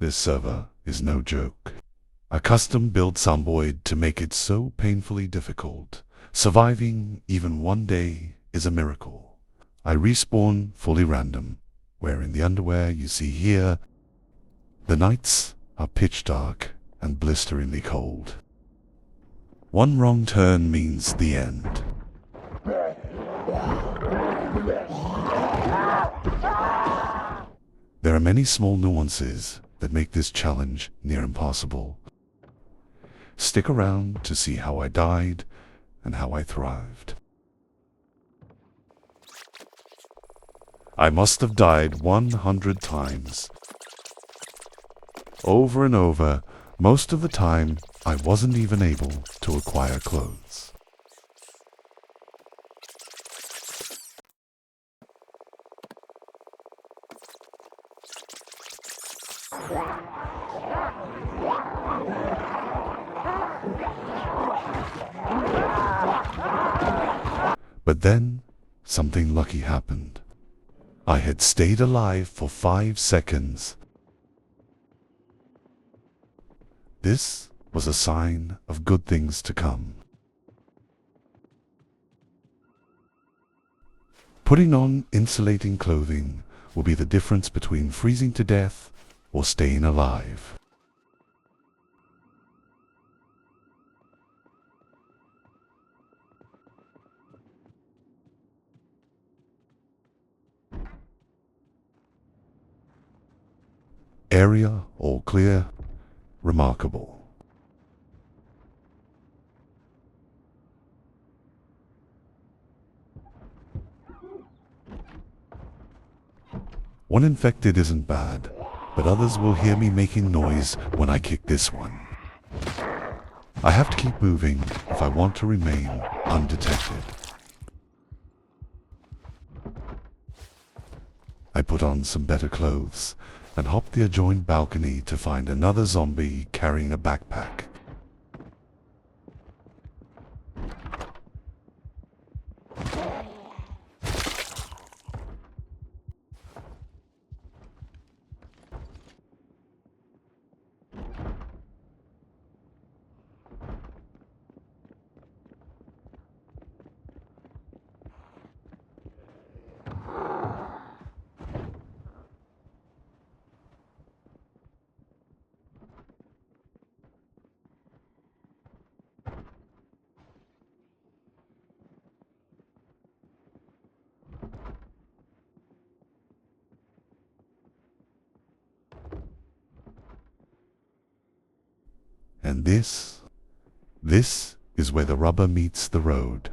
This server is no joke. A custom-built Zomboid to make it so painfully difficult. Surviving even one day is a miracle. I respawn fully random, wearing the underwear you see here. The nights are pitch dark and blisteringly cold. One wrong turn means the end. There are many small nuances that make this challenge near impossible. Stick around to see how I died and how I thrived. I must have died 100 times. Over and over, most of the time I wasn't even able to acquire clothes. But then, something lucky happened. I had stayed alive for 5 seconds. This was a sign of good things to come. Putting on insulating clothing will be the difference between freezing to death or staying alive. Area all clear. Remarkable. One infected isn't bad, but others will hear me making noise when I kick this one. I have to keep moving if I want to remain undetected. I put on some better clothes and hopped the adjoined balcony to find another zombie carrying a backpack. And this is where the rubber meets the road.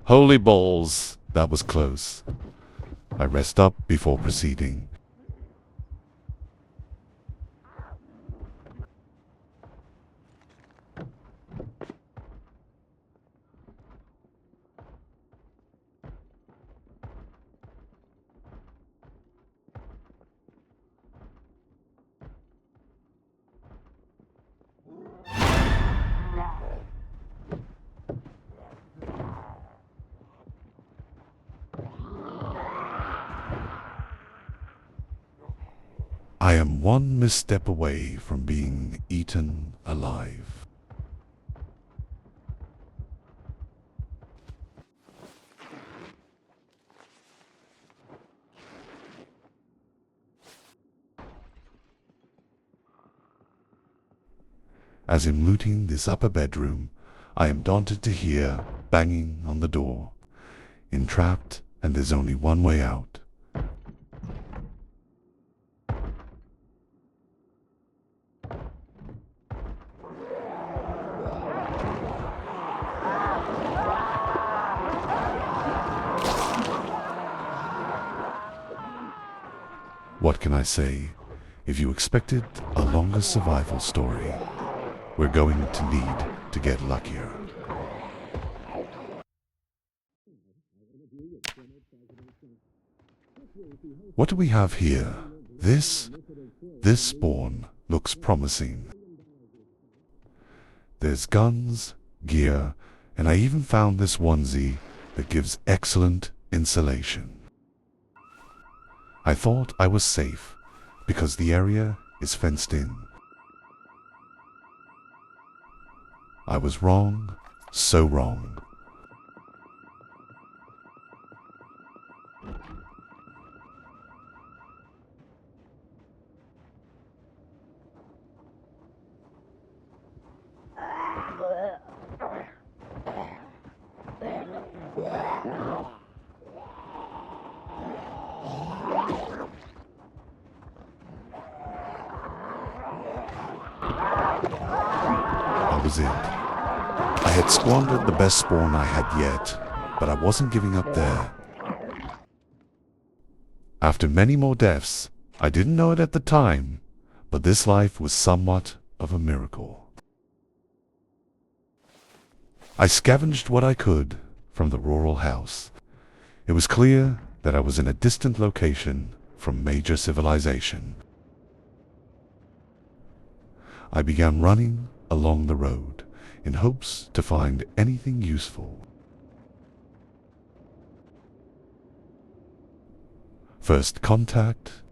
Holy balls, that was close. I rest up before proceeding. I am one misstep away from being eaten alive. As I'm looting this upper bedroom, I am daunted to hear banging on the door. Entrapped, and there's only one way out. What can I say? If you expected a longer survival story, we're going to need to get luckier. What do we have here? This spawn looks promising. There's guns, gear, and I even found this onesie that gives excellent insulation. I thought I was safe because the area is fenced in. I was wrong, so wrong. That was it. I had squandered the best spawn I had yet, but I wasn't giving up there. After many more deaths, I didn't know it at the time, but this life was somewhat of a miracle. I scavenged what I could from the rural house. It was clear that I was in a distant location from major civilization. I began running along the road in hopes to find anything useful. First contact,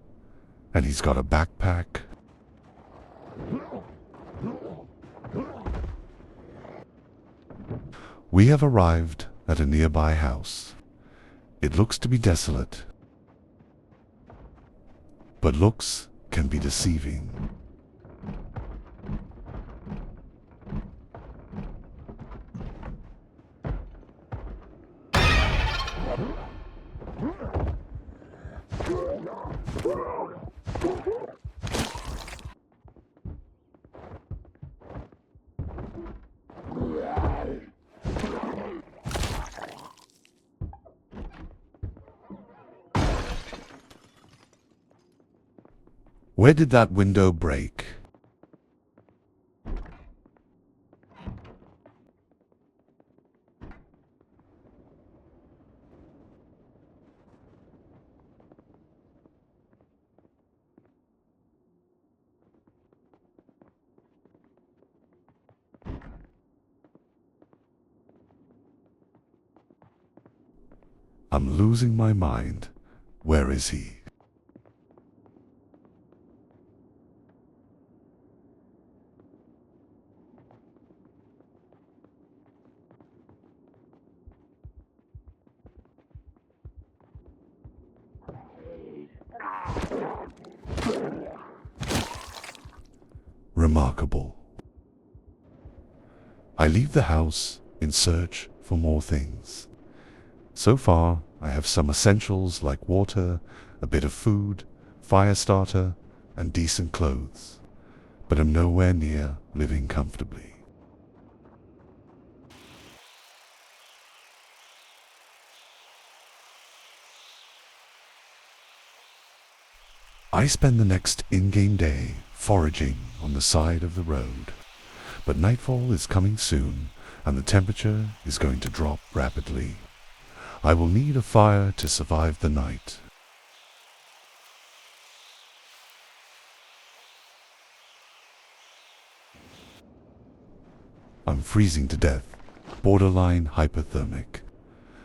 and he's got a backpack. We have arrived at a nearby house. It looks to be desolate, but looks can be deceiving. Where did that window break? I'm losing my mind. Where is he? Remarkable. I leave the house in search for more things. So far, I have some essentials like water, a bit of food, fire starter, and decent clothes, but am nowhere near living comfortably. I spend the next in-game day foraging on the side of the road, but nightfall is coming soon and the temperature is going to drop rapidly. I will need a fire to survive the night. I'm freezing to death, borderline hypothermic.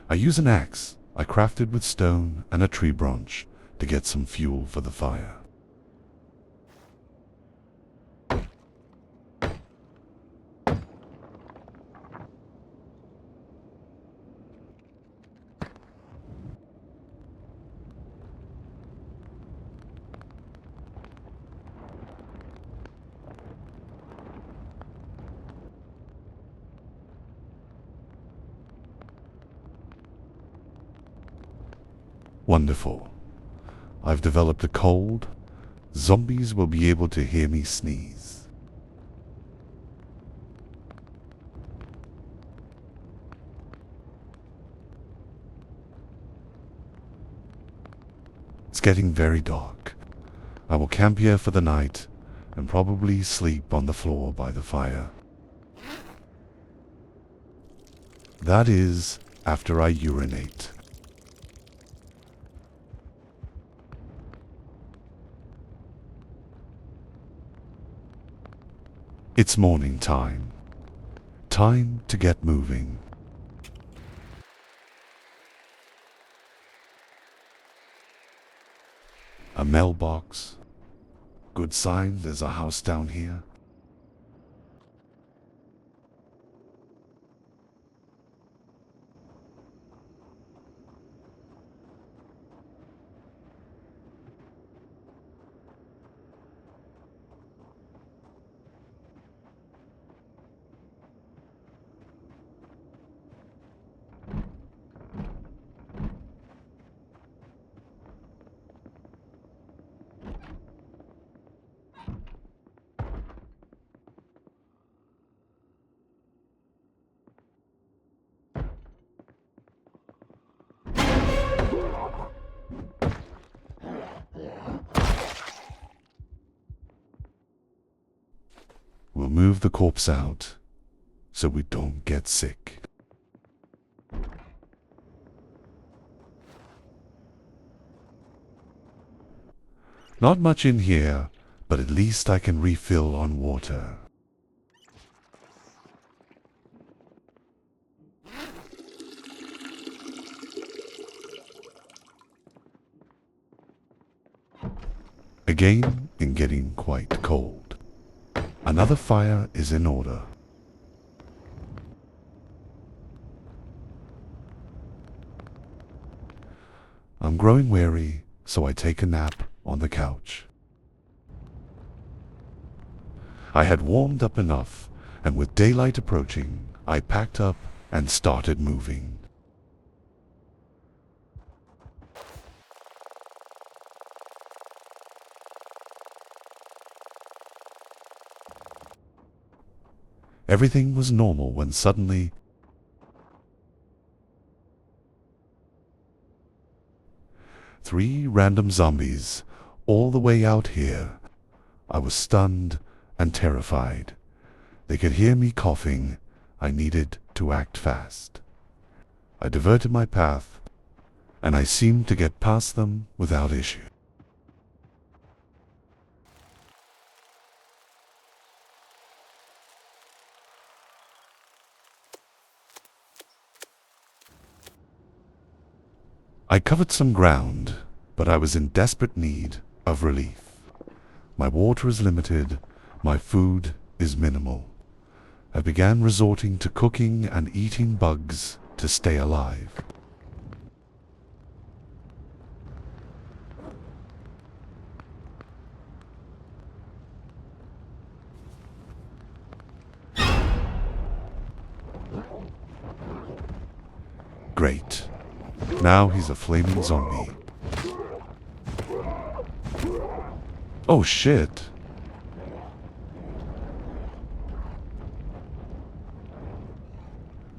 I use an axe I crafted with stone and a tree branch to get some fuel for the fire. Wonderful. I've developed a cold. Zombies will be able to hear me sneeze. It's getting very dark. I will camp here for the night and probably sleep on the floor by the fire. That is, after I urinate. It's morning time. Time to get moving. A mailbox. Good sign there's a house down here. We'll move the corpse out so we don't get sick. Not much in here, but at least I can refill on water. Again, in getting quite cold. Another fire is in order. I'm growing weary, so I take a nap on the couch. I had warmed up enough, and with daylight approaching, I packed up and started moving. Everything was normal when suddenly three random zombies all the way out here. I was stunned and terrified. They could hear me coughing. I needed to act fast. I diverted my path, and I seemed to get past them without issue. I covered some ground, but I was in desperate need of relief. My water is limited, my food is minimal. I began resorting to cooking and eating bugs to stay alive. Great. Now he's a flaming zombie. Oh shit.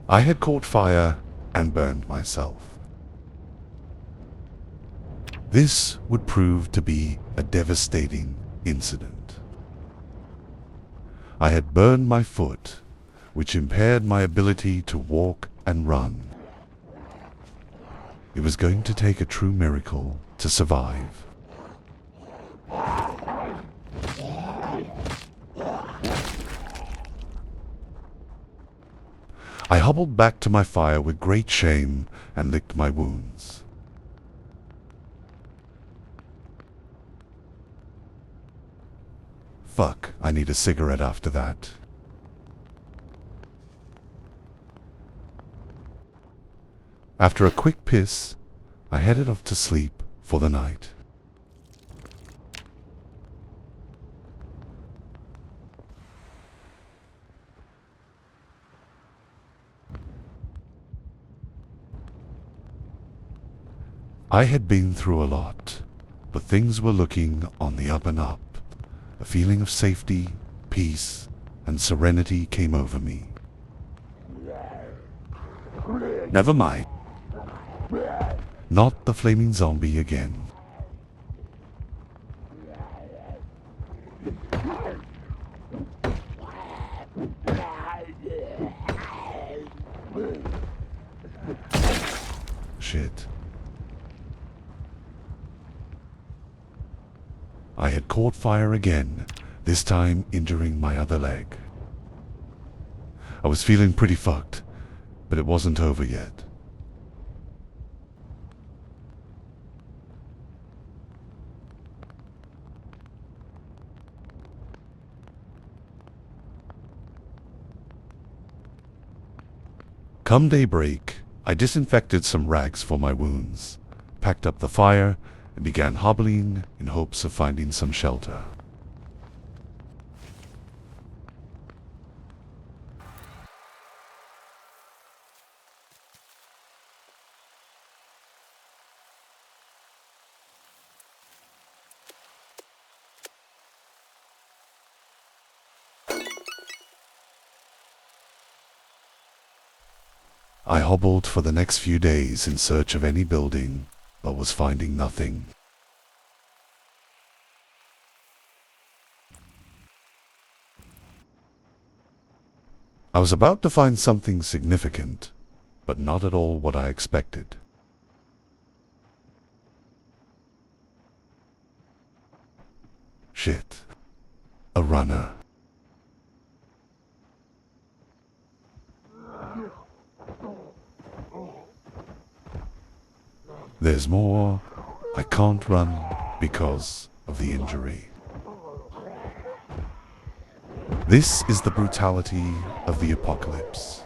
I had caught fire and burned myself. This would prove to be a devastating incident. I had burned my foot, which impaired my ability to walk and run. It was going to take a true miracle to survive. I hobbled back to my fire with great shame and licked my wounds. Fuck, I need a cigarette after that. After a quick piss, I headed off to sleep for the night. I had been through a lot, but things were looking on the up and up. A feeling of safety, peace, and serenity came over me. Never mind. Not the flaming zombie again. shit. I had caught fire again, this time injuring my other leg. I was feeling pretty fucked, but it wasn't over yet. Come daybreak, I disinfected some rags for my wounds, packed up the fire, and began hobbling in hopes of finding some shelter. I hobbled for the next few days in search of any building, but was finding nothing. I was about to find something significant, but not at all what I expected. Shit. A runner. There's more. I can't run because of the injury. This is the brutality of the apocalypse.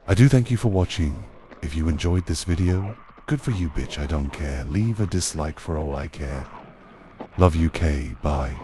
I do thank you for watching. If you enjoyed this video, good for you, bitch, I don't care. Leave a dislike for all I care. Love you, K. Bye.